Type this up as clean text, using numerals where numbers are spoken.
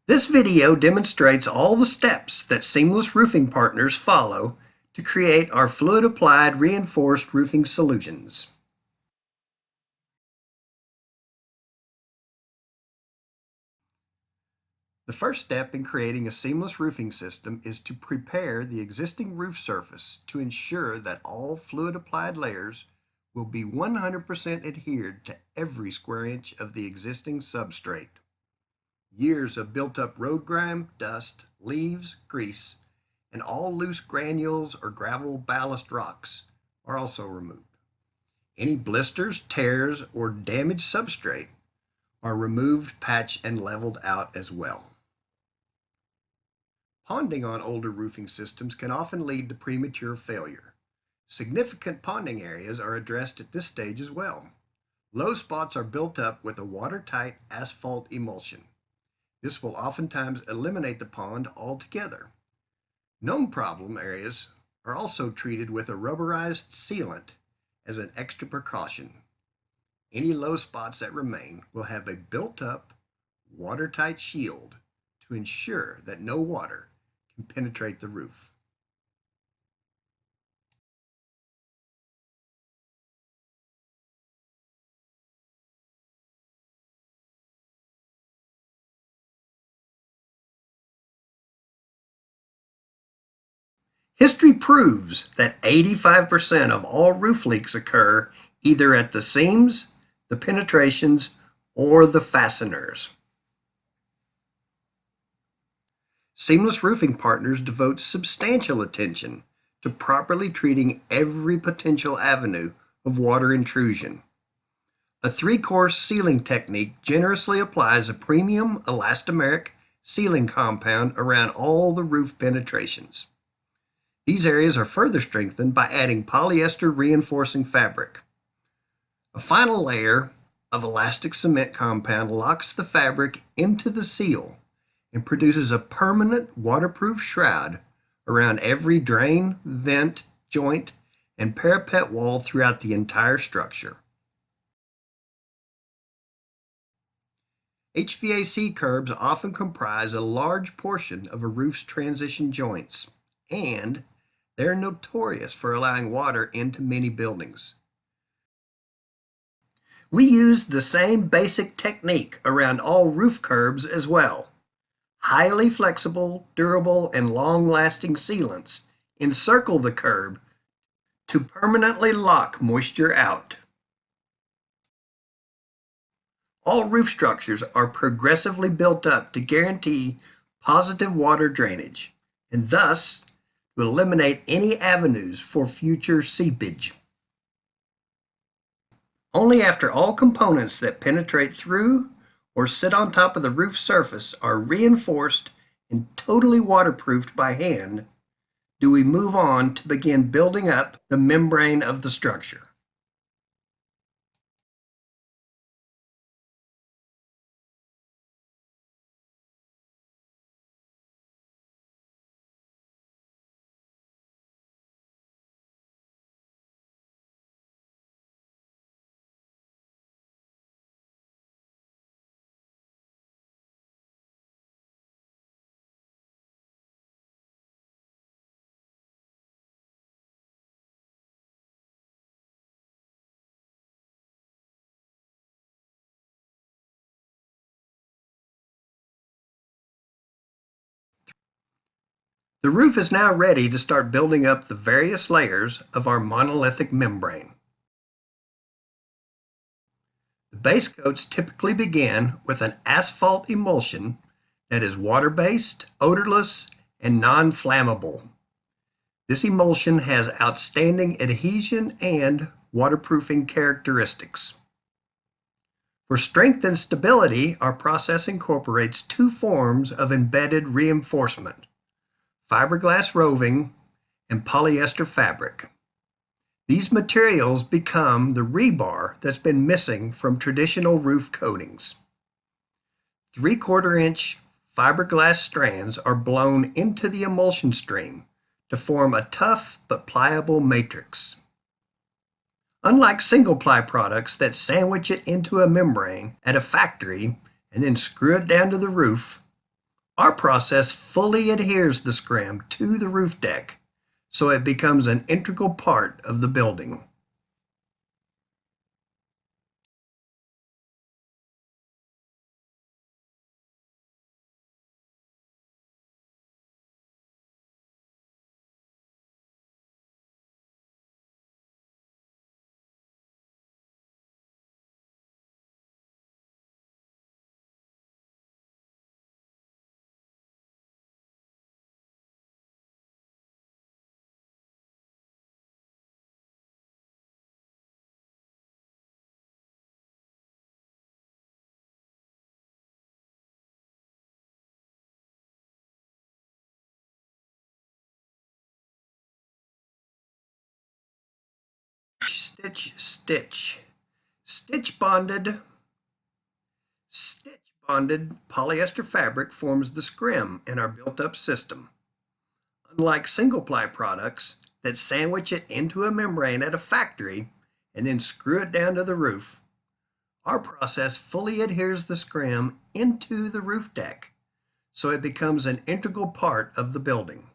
This video demonstrates all the steps that seamless roofing partners follow to create our fluid-applied reinforced roofing solutions. The first step in creating a seamless roofing system is to prepare the existing roof surface to ensure that all fluid-applied layers will be 100% adhered to every square inch of the existing substrate. Years of built-up road grime, dust, leaves, grease, and all loose granules or gravel ballast rocks are also removed. Any blisters, tears, or damaged substrate are removed, patched, and leveled out as well. Ponding on older roofing systems can often lead to premature failure. Significant ponding areas are addressed at this stage as well. Low spots are built up with a watertight asphalt emulsion. This will oftentimes eliminate the pond altogether. Known problem areas are also treated with a rubberized sealant as an extra precaution. Any low spots that remain will have a built-up, watertight shield to ensure that no water can penetrate the roof. History proves that 85% of all roof leaks occur either at the seams, the penetrations, or the fasteners. Seamless roofing partners devote substantial attention to properly treating every potential avenue of water intrusion. A three-course sealing technique generously applies a premium elastomeric sealing compound around all the roof penetrations. These areas are further strengthened by adding polyester reinforcing fabric. A final layer of elastic cement compound locks the fabric into the seal and produces a permanent waterproof shroud around every drain, vent, joint, and parapet wall throughout the entire structure. HVAC curbs often comprise a large portion of a roof's transition joints, and they're notorious for allowing water into many buildings. We use the same basic technique around all roof curbs as well. Highly flexible, durable, and long-lasting sealants encircle the curb to permanently lock moisture out. All roof structures are progressively built up to guarantee positive water drainage, and thus to eliminate any avenues for future seepage. Only after all components that penetrate through or sit on top of the roof surface are reinforced and totally waterproofed by hand do we move on to begin building up the membrane of the structure. The roof is now ready to start building up the various layers of our monolithic membrane. The base coats typically begin with an asphalt emulsion that is water-based, odorless, and non-flammable. This emulsion has outstanding adhesion and waterproofing characteristics. For strength and stability, our process incorporates two forms of embedded reinforcement: fiberglass roving and polyester fabric. These materials become the rebar that's been missing from traditional roof coatings. 3/4 inch fiberglass strands are blown into the emulsion stream to form a tough but pliable matrix. Unlike single-ply products that sandwich it into a membrane at a factory and then screw it down to the roof, Our process fully adheres the scrim to the roof deck, so it becomes an integral part of the building. Stitch, stitch. Stitch bonded polyester fabric forms the scrim in our built-up system. Unlike single-ply products that sandwich it into a membrane at a factory and then screw it down to the roof, our process fully adheres the scrim into the roof deck, so it becomes an integral part of the building.